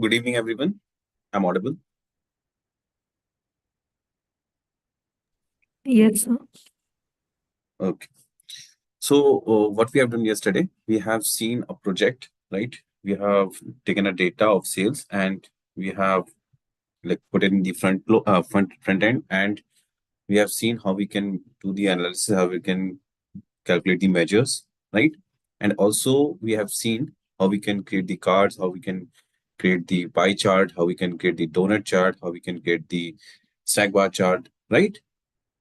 Good evening, everyone. I'm audible. Yes, sir. Okay. So, what we have done yesterday, we have seen a project, right? We have taken a data of sales and we have like put it in the front end, and we have seen how we can do the analysis, how we can calculate the measures, right? And also we have seen how we can create the cards, how we can create the pie chart, how we can create the donut chart, how we can create the stack bar chart, right?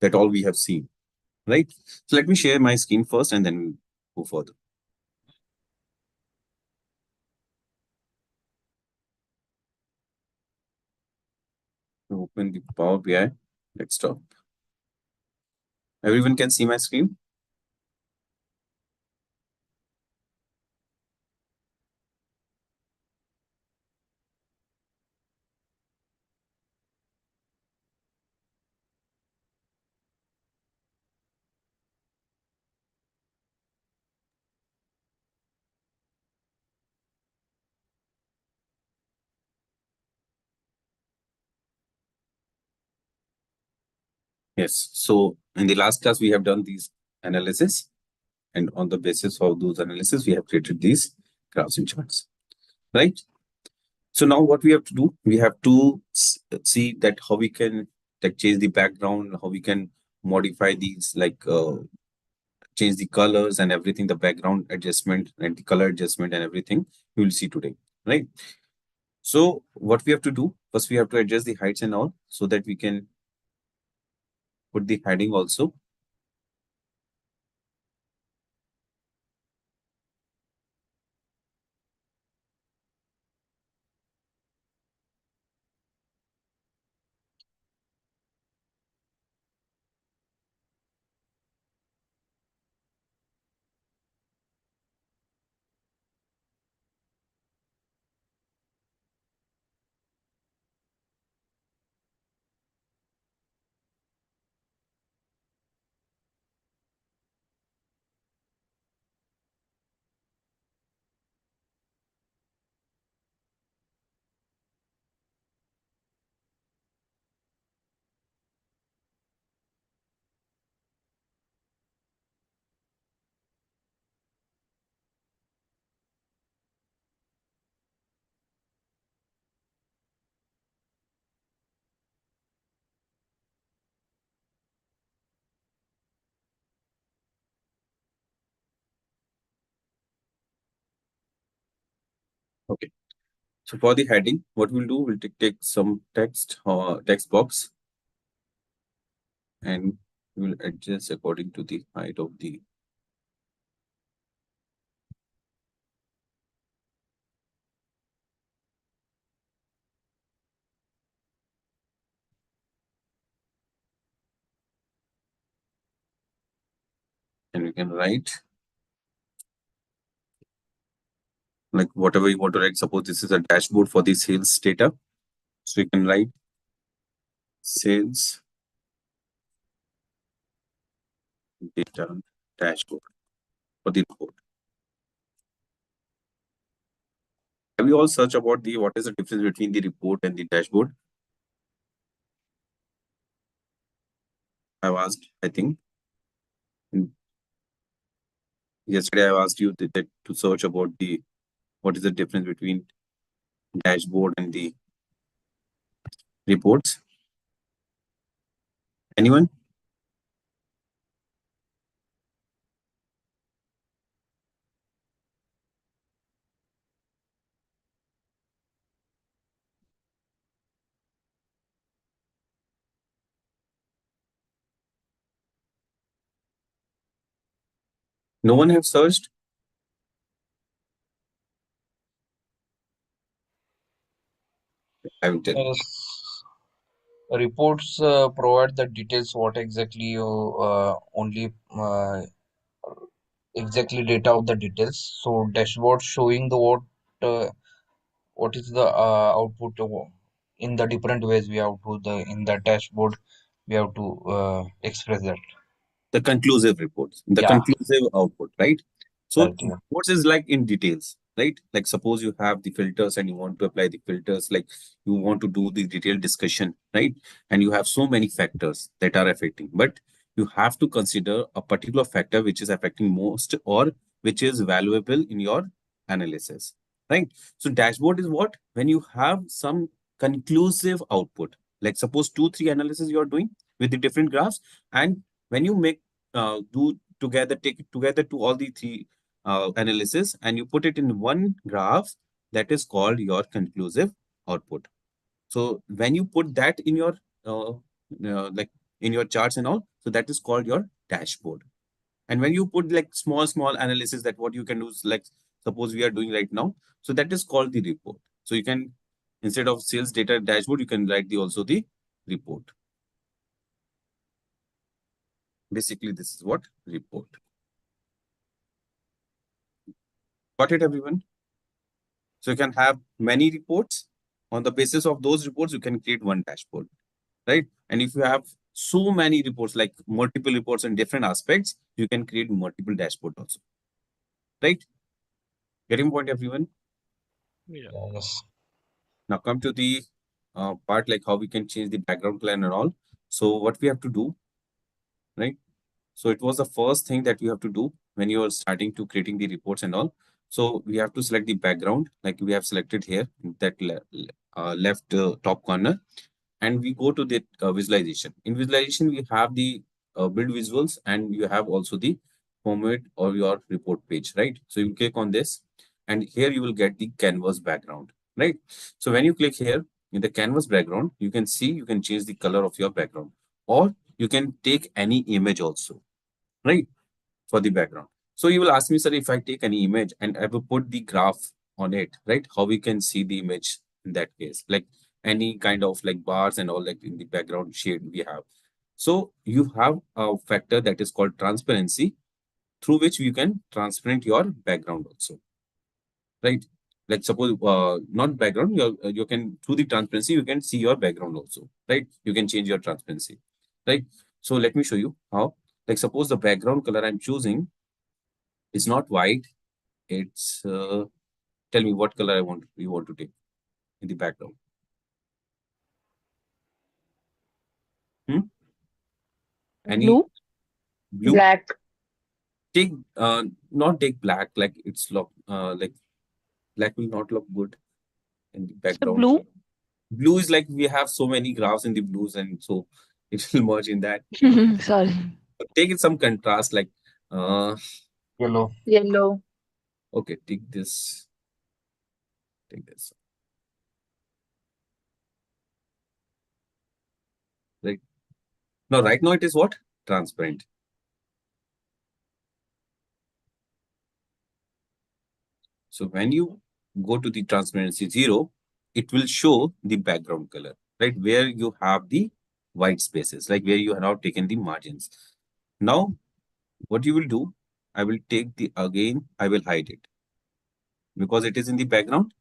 That all we have seen. Right. So let me share my screen first and then go further. Open the Power BI desktop. Everyone can see my screen. Yes. So in the last class, we have done these analysis, and on the basis of those analysis, we have created these graphs and charts. Right. So now what we have to do, we have to see that how we can like change the background, how we can modify these change the colors and everything, the background adjustment and the color adjustment and everything we will see today, right? So what we have to do, first we have to adjust the heights and all so that we can put the heading also. Okay. So for the heading, what we'll do, we'll take some text box and we'll adjust according to the height of the and we can write like whatever you want to write. Suppose this is a dashboard for the sales data. So you can write sales data dashboard for the report. Have you all searched about the what is the difference between the report and the dashboard? I've asked, I think. Yesterday I asked you that to search about the what is the difference between dashboard and the reports. Anyone? No one have searched? I will tell you. Yes, reports provide the details what exactly you only exactly data of the details. So dashboard showing the uh, what is the output in the different ways we have to the in the dashboard we have to express that. The conclusive reports, the Yeah, conclusive output, right? So right. Yeah. reports is like in details. right? Like suppose you have the filters and you want to apply the filters, like you want to do the detailed discussion, right? And you have so many factors that are affecting, but you have to consider a particular factor which is affecting most or which is valuable in your analysis, right? So dashboard is what? When you have some conclusive output, like suppose 2 3 analysis you are doing with the different graphs, and when you make do together, take it together to all the three analysis and you put it in one graph, that is called your conclusive output. So when you put that in your like in your charts and all, so that is called your dashboard. And when you put like small analysis, that what you can do is like suppose we are doing right now, so that is called the report. So you can, instead of sales data dashboard, you can write the also the report. Basically this is what report. Got it, everyone? So you can have many reports. On the basis of those reports, you can create one dashboard, right? And if you have so many reports, like multiple reports in different aspects, you can create multiple dashboard also, right? Getting point, everyone? Yeah. Yes. Now come to the part like how we can change the background color and all. So what we have to do, right? So it was the first thing that you have to do when you are starting to creating the reports and all. So we have to select the background, like we have selected here, that left top corner, and we go to the visualization. In visualization, we have the build visuals, and you have also the format or your report page, right? So you click on this, and here you will get the canvas background, right? So when you click here in the canvas background, you can see you can change the color of your background, or you can take any image also, right? For the background. So you will ask me, sir, if I take any image and I will put the graph on it, right? How we can see the image in that case, like any kind of like bars and all, like in the background shade we have. So you have a factor that is called transparency, through which you can transparent your background also, right? Like suppose not background, you can, through the transparency you can see your background also, right? You can change your transparency, right? So let me show you how. Like suppose the background color I'm choosing is not white. It's tell me what color I want you want to take in the background. Hmm? Any Blue, blue? black. Take not take black. Like it's look like black will not look good in the So background. blue. Blue is like we have so many graphs in the blues, and so it will merge in that. Sorry. Take it some contrast, like uh Yellow. Yellow. okay, take this, take this, right? Now right now it is what? Transparent. So when you go to the transparency 0, it will show the background color, right? Where you have the white spaces, like where you have now taken the margins. Now, what you will do, I will take the, again, I will hide it because it is in the background.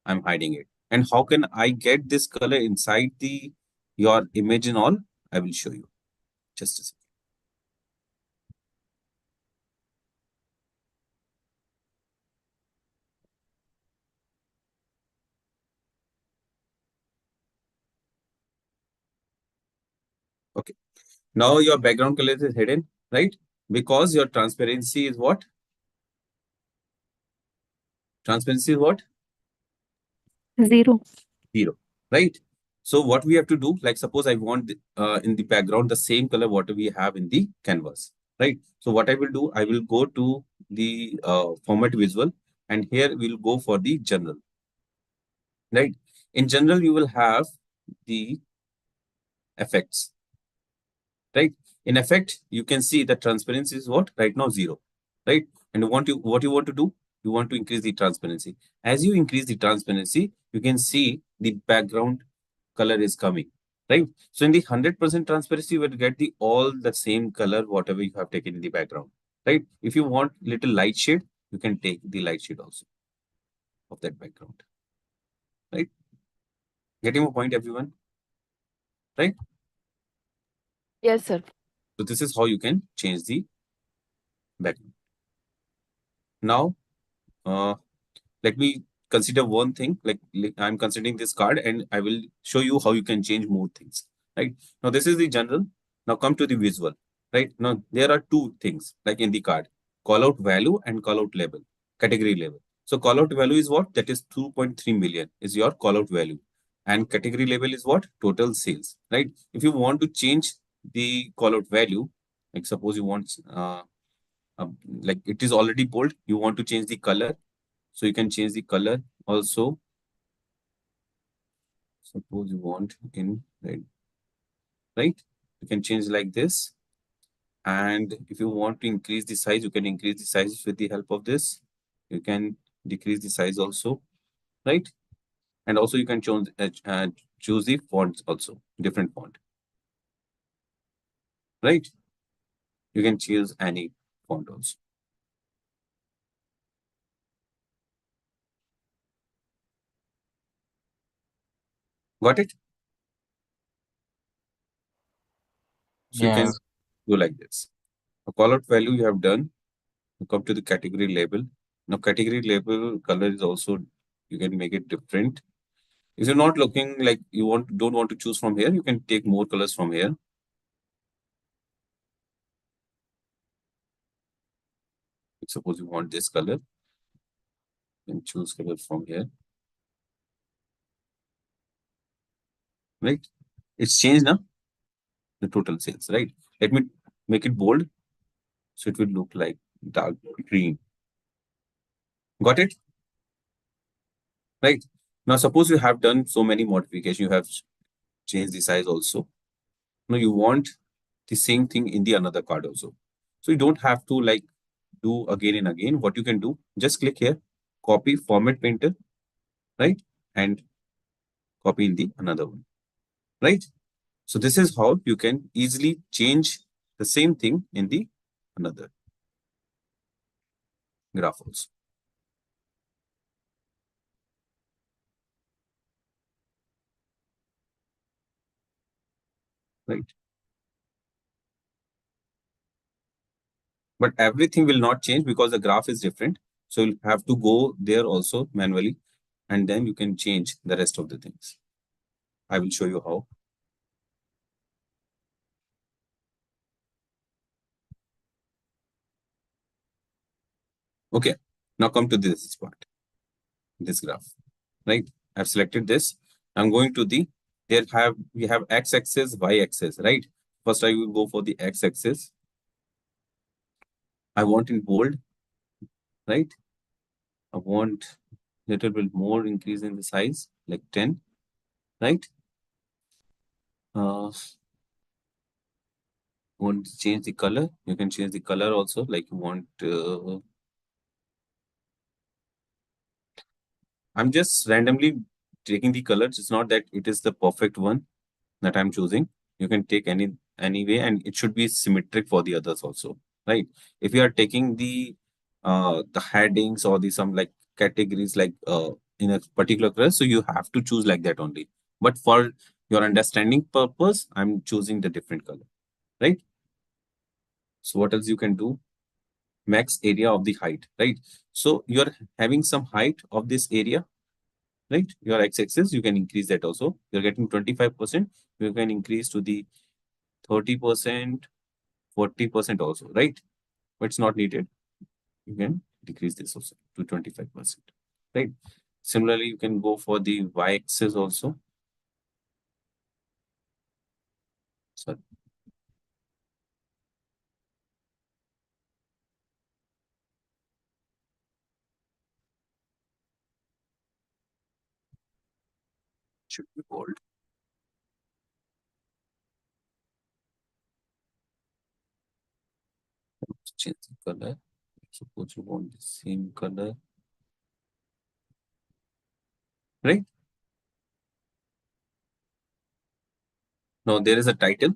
I'm hiding it. And how can I get this color inside the your image and all? I will show you. Just a second. Okay. Now your background color is hidden, right? Because your transparency is what? Transparency is what? 0. 0, right? So what we have to do, like suppose I want in the background the same color what we have in the canvas, right? So what I will do, I will go to the format visual, and here we'll go for the general, right? In general, you will have the effects, right? In effect, you can see the transparency is what right now 0, right? And what you want to do, you want to increase the transparency. As you increase the transparency, you can see the background color is coming, right? So in the 100% transparency, you will get the all the same color whatever you have taken in the background, right? If you want little light shade, you can take the light shade also of that background, right? Getting my point, everyone, right? Yes, sir. So this is how you can change the background. Now, uh, let me consider one thing, like I'm considering this card and I will show you how you can change more things, right? Now, this is the general. Now come to the visual, right? Now, there are two things like in the card, call out value and call out label, category label. So call out value is what? That is 2.3 million is your call out value. And category label is what? Total sales, right? If you want to change the call out value, like suppose you want, like it is already bold, you want to change the color. So you can change the color also. Suppose you want in red, right? You can change like this. And if you want to increase the size, you can increase the size with the help of this. You can decrease the size also, right? And also you can choose the fonts also, different font, right? You can choose any font also. Got it? So you Yeah. can do like this. A call out value you have done. You come to the category label. Now category label color is also, you can make it different. If you're not looking like you don't want to choose from here, you can take more colors from here. Suppose you want this color, you can choose color from here, right? It's changed now, the total sales, right? Let me make it bold, so it will look like dark green. Got it? Right. Now, suppose you have done so many modifications, you have changed the size also. Now you want the same thing in the another card also. So you don't have to like do again and again. What you can do, just click here, copy format painter, right? And copy in the another one, right? So this is how you can easily change the same thing in the another graph also, right? But everything will not change because the graph is different. So you'll have to go there also manually, and then you can change the rest of the things. I will show you how. Okay, now come to this part, this graph, right? I've selected this. I'm going to the, we have x-axis, y-axis, right? First, I will go for the x-axis. I want in bold, right? I want little bit more increase in the size, like 10, right? Want to change the color? You can change the color also, like you want. I'm just randomly taking the colors. It's not that it is the perfect one that I'm choosing. You can take any way, and it should be symmetric for the others also, right? If you are taking the headings or the some like categories like in a particular color, so you have to choose like that only. But for your understanding purpose, I'm choosing the different color, right? So what else you can do? Max area of the height, right? So you're having some height of this area, right? Your x-axis, you can increase that also. You're getting 25%, you can increase to the 30%, 40% also, right? But it's not needed. You can decrease this also to 25%, right? Similarly, you can go for the y-axis also. Sorry. Should be bold. Change the color. Suppose you want the same color, right? Now there is a title,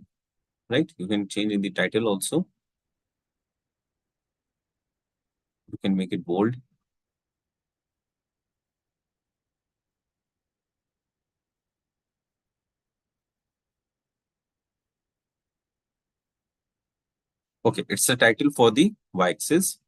right? You can change in the title also. You can make it bold. Okay, it's a title for the y-axis.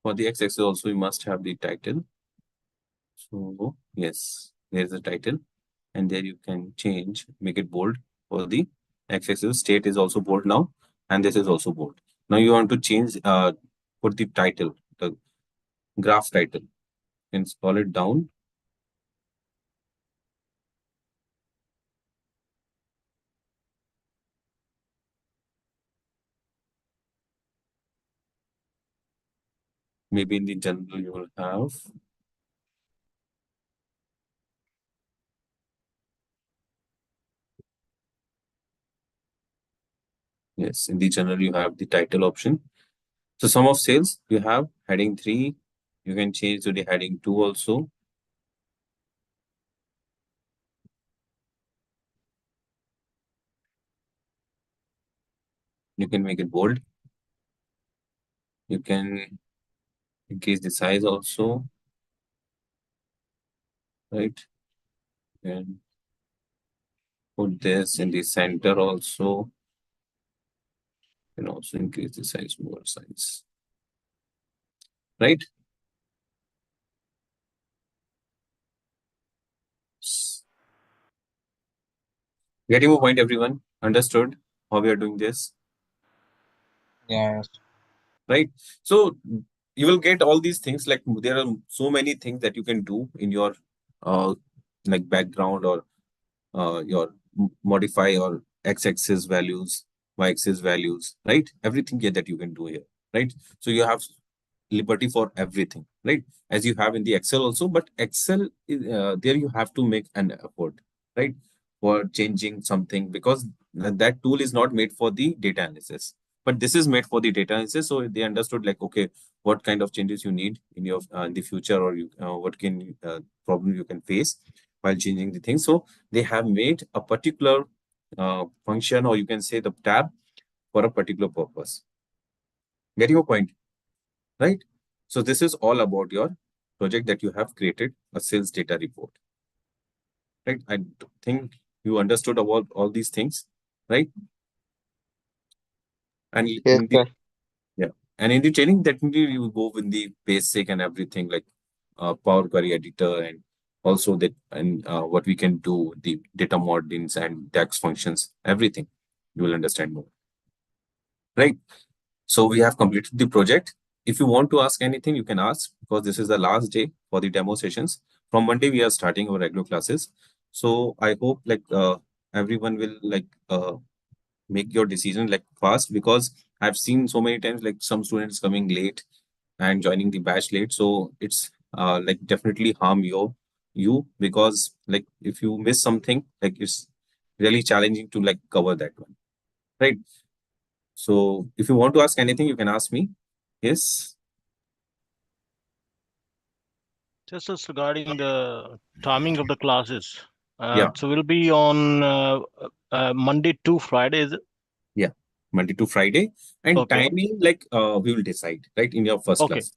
For the x-axis also, you must have the title. So yes, there's a title, and there you can change, make it bold for the x-axis. State is also bold now, and this is also bold. Now you want to change, put the title, the graph title, and scroll it down. Maybe in the general you will have. Yes, in the general you have the title option. So sum of sales, you have heading 3. You can change to the heading 2 also. You can make it bold. You can increase the size also, right? And put this in the center also. You can also increase the size, more size, right? Getting my point, everyone? Understood how we are doing this, Yes. right? So you will get all these things. Like there are so many things that you can do in your uh like background, or your modify your x-axis values, y-axis values, right? Everything here that you can do here, right? So you have liberty for everything, right? As you have in the Excel also, but Excel there you have to make an effort, right? For changing something, because that tool is not made for the data analysis, but this is made for the data analysis. So they understood like, okay, what kind of changes you need in your in the future, or you what can problem you can face while changing the thing. So they have made a particular function, or you can say the tab, for a particular purpose. Getting your point, right? So this is all about your project that you have created, a sales data report, right? Think you understood about all these things, right? And Yes, in the sir. yeah, and in the training, definitely you will go with the basic and everything, like Power Query Editor, and also that, and what we can do, the data modelings and DAX functions, everything you will understand more, right? So we have completed the project. If you want to ask anything, you can ask, because this is the last day for the demo sessions. From Monday, we are starting our regular classes. So I hope like everyone will like make your decision like fast, because I've seen so many times like some students coming late and joining the batch late. So it's like definitely harm you, because like if you miss something, like it's really challenging to like cover that one, right? So if you want to ask anything, you can ask me. Yes. Just regarding the timing of the classes. Yeah. So we'll be on Monday to Friday, is it? Yeah. Monday to Friday. And Okay. timing, like we will decide, right, in your first Okay. class.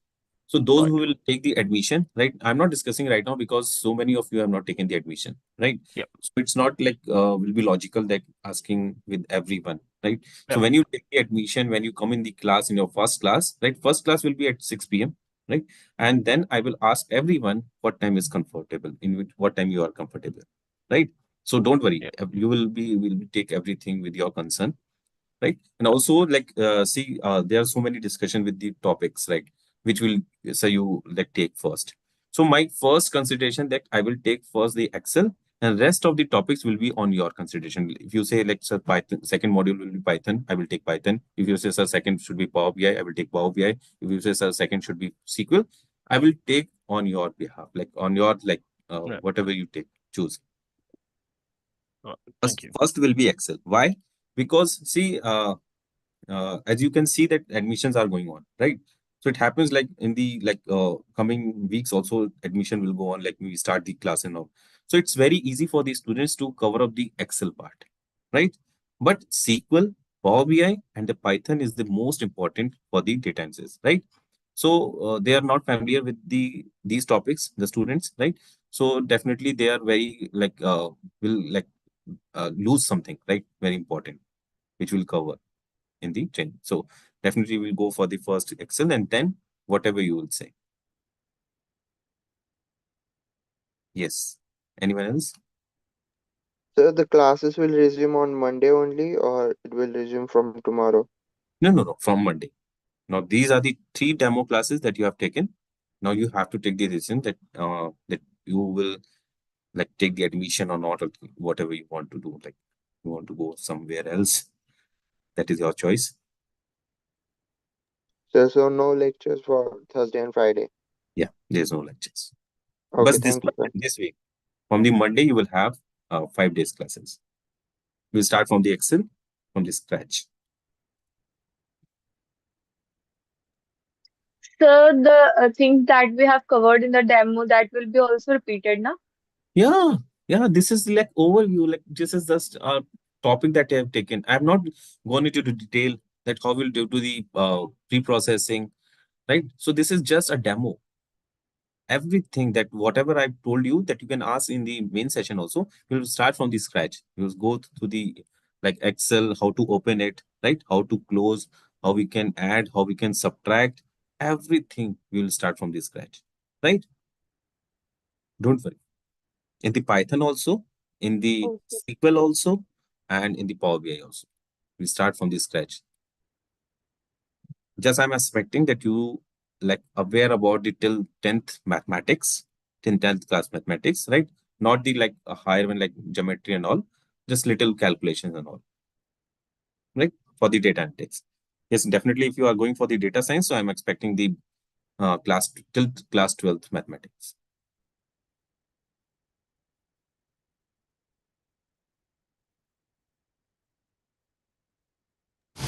So those Right. who will take the admission, right? I'm not discussing right now because so many of you have not taken the admission, right? Yep. So it's not like will be logical that asking with everyone, right? So Yep. when you take the admission, when you come in the class in your first class, right? First class will be at 6 p.m., right? And then I will ask everyone what time is comfortable, in which what time you are comfortable, right? So don't worry, Yep. you will take everything with your concern, right? And also like see there are so many discussion with the topics, right, which will say you like take first. So my first consideration that I will take first the Excel, and rest of the topics will be on your consideration. If you say like, sir, Python second module will be Python, I will take Python. If you say, sir, second should be Power BI, I will take Power BI. If you say, sir, second should be SQL, I will take on your behalf, like on your like Right. whatever you take, choose. Right. Thank First, you. first will be Excel. Why? Because see as you can see that admissions are going on, right? So it happens like in the like coming weeks also admission will go on, like we start the class and all. So it's very easy for the students to cover up the Excel part, right? But SQL, Power BI, and the Python is the most important for the data analysis, right? So they are not familiar with these topics, the students, right? So definitely they are very like will like lose something, right? Very important, which will cover in the training. So definitely we'll go for the first Excel, and then whatever you will say. Yes. Anyone else? So the classes will resume on Monday only, or it will resume from tomorrow? No. From Monday. Now, these are the 3 demo classes that you have taken. Now you have to take the decision that you will like take the admission or not, or whatever you want to do. Like you want to go somewhere else. That is your choice. So no lectures for Thursday and Friday. Yeah, there's no lectures. Okay, But thank you, sir. this week, from the Monday, you will have 5 days classes. We'll start from the Excel, from the scratch. So the things that we have covered in the demo that will be also repeated now. Yeah. This is like overview. Like this is just a topic that I have taken. I have not gone into the detail that how we'll do the pre-processing, right? So this is just a demo. Everything that whatever I've told you that you can ask in the main session also, we'll start from the scratch. We'll go through the like Excel, how to open it, right? How to close, how we can add, how we can subtract. Everything we will start from the scratch, right? Don't worry. In the Python also, in the Okay. SQL also, and in the Power BI also. We start from the scratch. Just I'm expecting that you like aware about the till 10th mathematics, till 10th class mathematics, right? Not the like a higher one like geometry and all, just little calculations and all, right? For the data analytics. Yes, definitely if you are going for the data science, so I'm expecting the class till class 12th mathematics.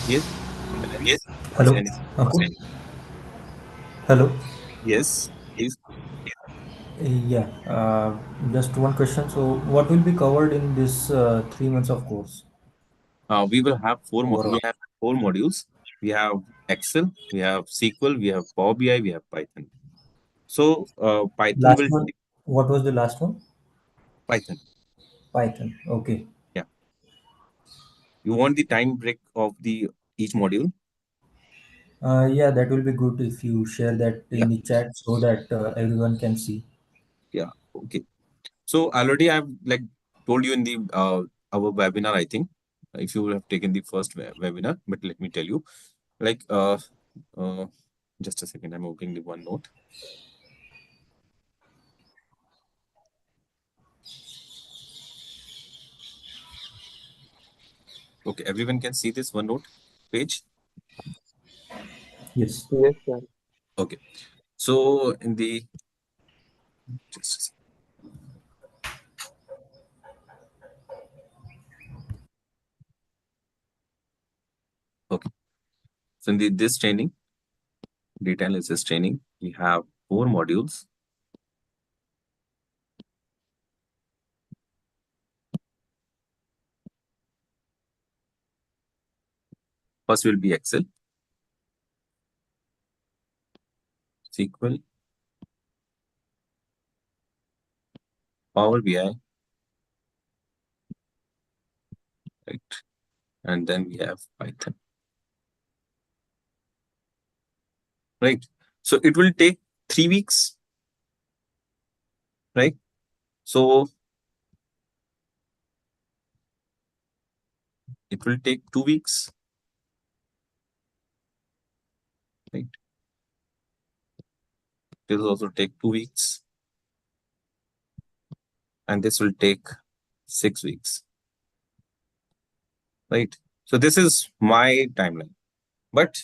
Yes. Yes. Yes. Hello. Any, Okay. Hello. yes, please. Yeah. Just one question. So, what will be covered in this 3 months of course We will have overall? we have 4 modules. We have Excel, we have SQL, we have Power BI, we have Python. So Python Last will one. What was the last one? Python. Python. Okay. Yeah. You want the time break of the each module? Yeah, that will be good if you share that Yeah. in the chat so that everyone can see. Yeah. Okay. So already I've like told you in the our webinar, I think, if you have taken the first webinar, but let me tell you, like uh just a second, I'm opening the OneNote. Okay, everyone can see this OneNote page. Yes. Yes, sir. Okay. So in the just a second. Okay. So in this training, data analysis training, we have 4 modules. First will be Excel, SQL, Power BI, right? And then we have Python, right? So it will take 3 weeks, right? So it will take 2 weeks, right? This will also take 2 weeks, and this will take 6 weeks, right? So this is my timeline. But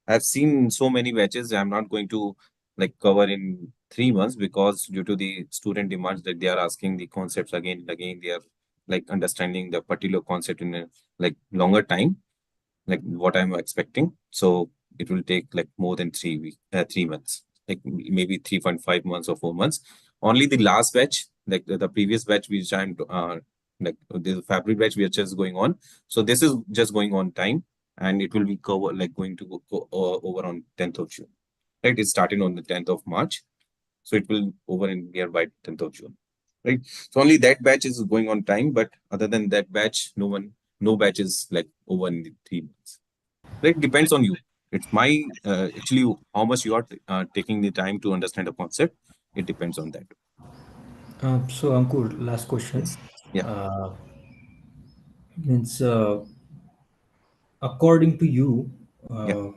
I've seen so many batches. I'm not going to like cover in 3 months because due to the student demands that they are asking the concepts again and again, they are like understanding the particular concept in a like longer time, like what I'm expecting. So it will take like more than 3 months, like maybe 3.5 months or 4 months. Only the last batch, like the previous batch, which I'm like the fabric batch, we are just going on. So this is just going on time, and it will be cover like going to go over on 10th of June. Right, it started on the 10th of March, so it will over in nearby 10th of June. Right, so only that batch is going on time, but other than that batch, no batch is like over in the 3 months. Right, depends on you. It's my actually how much you are taking the time to understand a concept. It depends on that. So Ankur, last question. Yes. Yeah. Uh, means according to you, Yeah.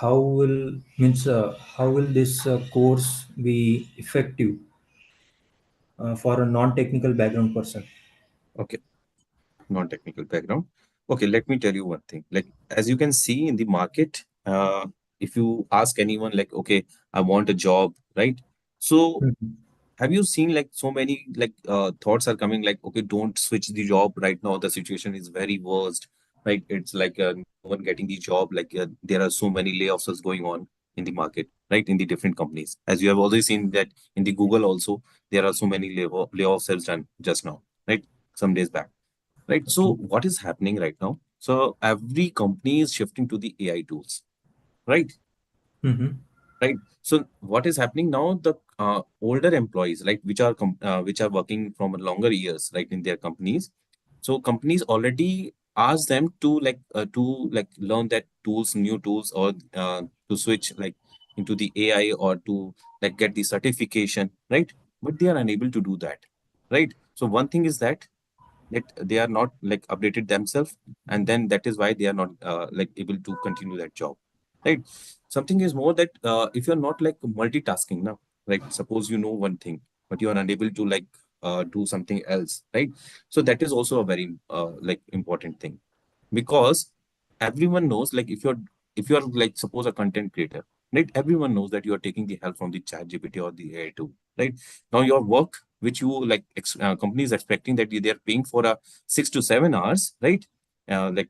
how will how will this course be effective for a non-technical background person? Okay. Non-technical background. Okay, let me tell you one thing. Like as you can see in the market, if you ask anyone like, okay, I want a job, right? So Mhm. have you seen like so many like thoughts are coming like, okay, don't switch the job right now. The situation is very worst, right? It's like no one getting the job. Like there are so many layoffs is going on in the market, right? In the different companies, as you have already seen that in the Google also there are so many layoffs has done just now, right? Some days back. Right. So Okay. what is happening right now? So every company is shifting to the AI tools, right? Mm-hmm. Right. So what is happening now? The older employees, like which are working from longer years, right, in their companies. So companies already ask them to learn that tools, new tools, or to switch like into the AI or to like get the certification, right? But they are unable to do that, right? So one thing is that they are not like updated themselves, and then that is why they are not like able to continue that job, right? Something is more that if you're not like multitasking now, right? Suppose you know one thing but you are unable to like do something else, right? So that is also a very like important thing, because everyone knows like if you're like suppose a content creator, right? Everyone knows that you are taking the help from the chat GPT or the AI tool, right? Now your work which you like company is expecting that they are paying for a 6 to 7 hours, right? Like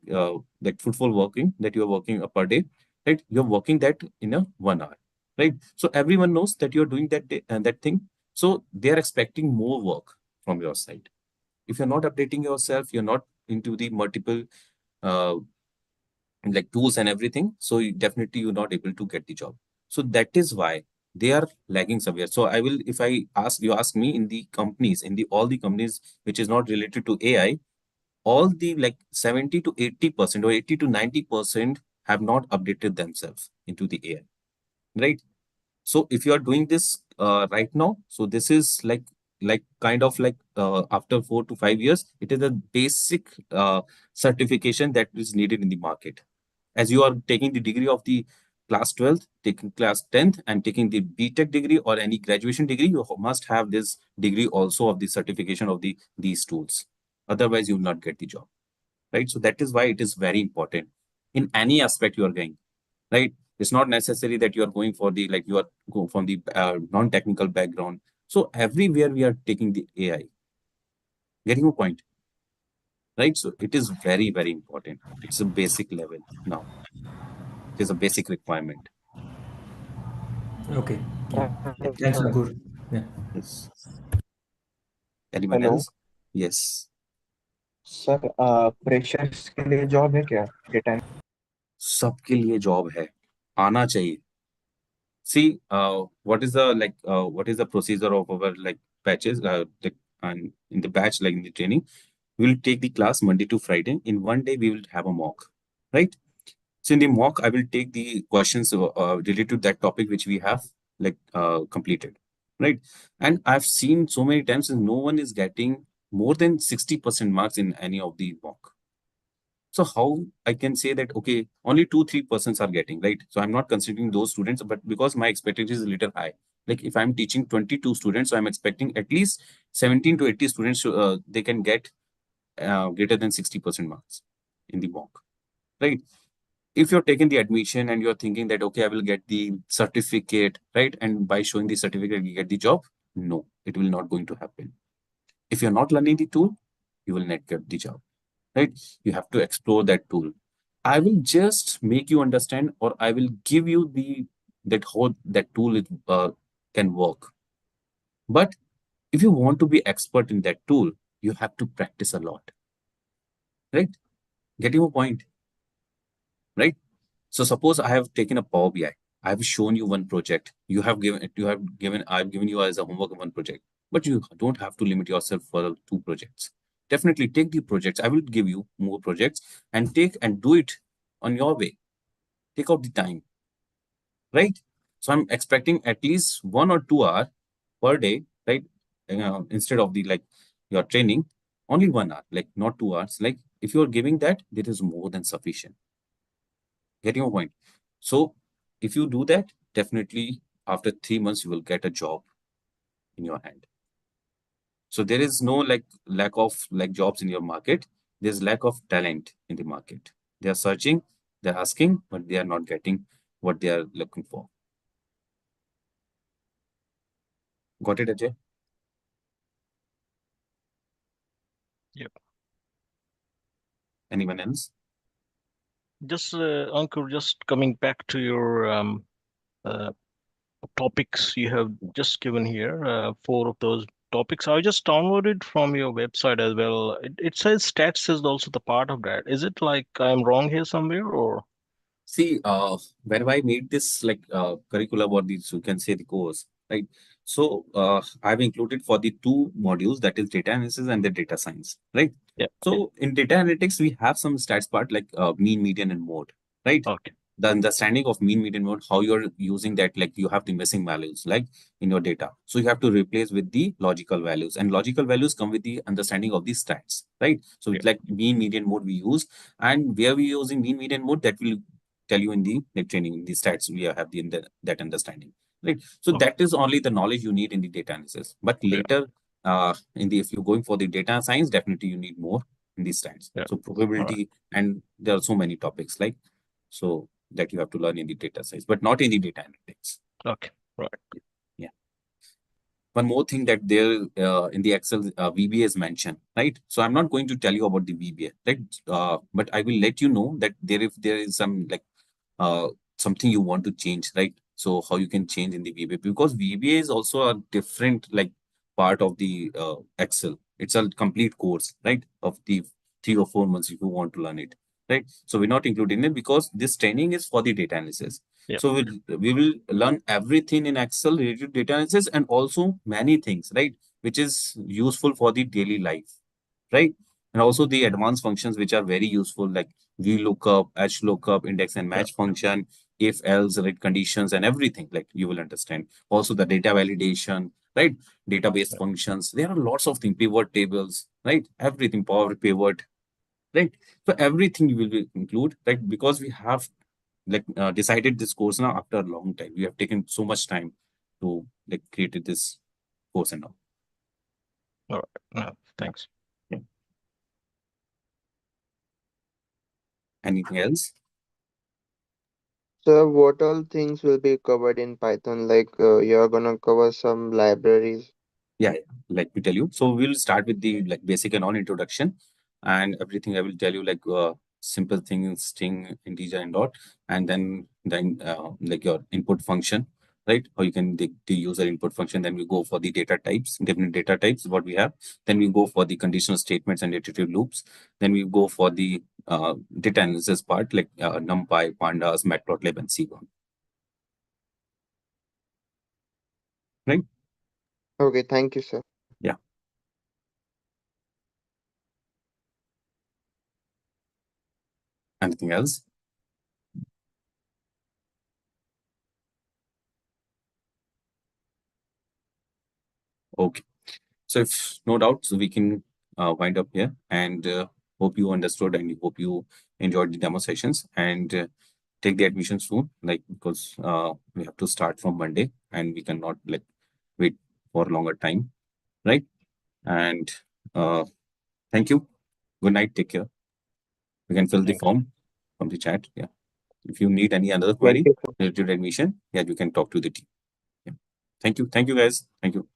fruitful working that you are working per day, right? You're working that in a 1 hour, right? So everyone knows that you're doing that day, that thing. So they are expecting more work from your side. If you're not updating yourself, you're not into the multiple uh, like tools and everything, so definitely you're not able to get the job. So that is why they are lagging somewhere. So I will, if I ask you ask me, in the companies, in the all the companies which is not related to AI, all the like 70 to 80% or 80 to 90% have not updated themselves into the AI, right? So if you are doing this right now, so this is like kind of like after 4 to 5 years, it is a basic certification that is needed in the market. As you are taking the degree of the class 12th, taking class 10th, and taking the BTech degree or any graduation degree, you must have this degree also of the certification of these tools. Otherwise, you will not get the job, right? So that is why it is very important in any aspect you are going, right? It's not necessary that you are going for the like you are go from the non-technical background. So everywhere we are taking the AI. Getting a point, right? So it is very, very important. It's a basic level now. It is a basic requirement. Okay. Yeah. Thanks, Uh, Ankur. Yeah. Yes. Anyone hello else? Yes. Sir freshers के लिए job है क्या data? सबके लिए job है, आना चाहिए. See, what is the like what is the procedure of our like batches and in the batch like in the training, we will take the class Monday to Friday. In one day we will have a mock, right? So in the mock I will take the questions related to that topic which we have like completed, right? And I've seen so many times that no one is getting more than 60% marks in any of the mock. So how I can say that okay, only 2-3% are getting, right? So I'm not considering those students, but because my expectation is a little high. Like if I'm teaching 22 students, so I'm expecting at least 17 to 80 students they can get greater than 60% marks in the mock, right? If you're taking the admission and you're thinking that okay, I will get the certificate, right? And by showing the certificate, you get the job. No, it will not going to happen. If you're not learning the tool, you will not get the job, right? You have to explore that tool. I will just make you understand, or I will give you the that how that tool can work. But if you want to be expert in that tool, you have to practice a lot, right? Getting a point, right? So suppose I have taken a Power BI. I have shown you one project. I've given you as a homework one project, but you don't have to limit yourself for 2 projects. Definitely take the projects. I will give you more projects and take and do it on your way. Take out the time. right? So I'm expecting at least 1 or 2 hours per day, right? Instead of the like your training, only 1 hour, like not 2 hours. Like if you're giving that, that is more than sufficient. Getting your point? So if you do that, definitely after 3 months, you will get a job in your hand. So there is no like lack of like jobs in your market. There's lack of talent in the market. They are searching, they're asking, but they are not getting what they are looking for. Got it, Ajay? Yep. Anyone else? Just Ankur, just coming back to your uh, topics you have just given here, four of those topics. I just downloaded from your website as well. It says stats is also the part of that. Is it like I'm wrong here somewhere or? See, whenever I made this like curriculum or this, you can say the course, right? So I've included for the two modules, that is data analysis and the data science, right? Yeah. So in data analytics, we have some stats part like mean, median, and mode, right? Okay. The understanding of mean, median, mode, how you're using that, like you have the missing values, like in your data. So you have to replace with the logical values, and logical values come with the understanding of the stats, right? So Yeah. it's like mean, median, mode we use, and where we using mean, median, mode, that will tell you in the like training, in the stats, we have that understanding, right? So Okay. that is only the knowledge you need in the data analysis. But Yeah. later, in the if you're going for the data science, definitely you need more in these stats. Yeah. So All right. probability, and there are so many topics like so that you have to learn in the data science, but not in the data analytics. Okay. Right. Yeah. One more thing that there in the Excel VBA is mentioned, right? So I'm not going to tell you about the VBA, right? But I will let you know that if there is some like something you want to change, right? So how you can change in the VBA, because VBA is also a different like part of the Excel. It's a complete course, right? Of the 3 or 4 months if you want to learn it, right? So we're not including it because this training is for the data analysis. Yeah. So we will learn everything in Excel related to data analysis, and also many things, right? Which is useful for the daily life, right? And also the advanced functions which are very useful, like VLOOKUP, HLOOKUP, index and Yeah. match function, if else, right, conditions and everything, like you will understand. Also the data validation, right? Database Yeah. functions. There are lots of things, pivot tables, right? Everything, power pivot, right? So everything you will include, right? Because we have like decided this course now after a long time. We have taken so much time to like create this course and all. All right. No, Yeah. thanks. Yeah. Anything else? So what all things will be covered in Python? Like you're gonna cover some libraries. Yeah, let me tell you. So we'll start with the like basic and all introduction, and everything I will tell you, like simple things, string, integer, and dot, and then like your input function, right? Or you can the user input function. Then we go for the data types, different data types, what we have. Then we go for the conditional statements and iterative loops. Then we go for the data analysis part, like NumPy, pandas, matplotlib, and Seaborn, right? Okay, thank you, sir. Yeah. Anything else? Okay. So if no doubt, so we can wind up here, and hope you understood and hope you enjoyed the demo sessions, and take the admission soon, like because we have to start from Monday and we cannot like wait for a longer time, right? And uh, thank you. Good night. Take care. You can fill the Thanks. form from the chat. Yeah. If you need any other Thank query you, sir. related to admission, yeah, you can talk to the team. Yeah. Thank you. Thank you, guys. Thank you.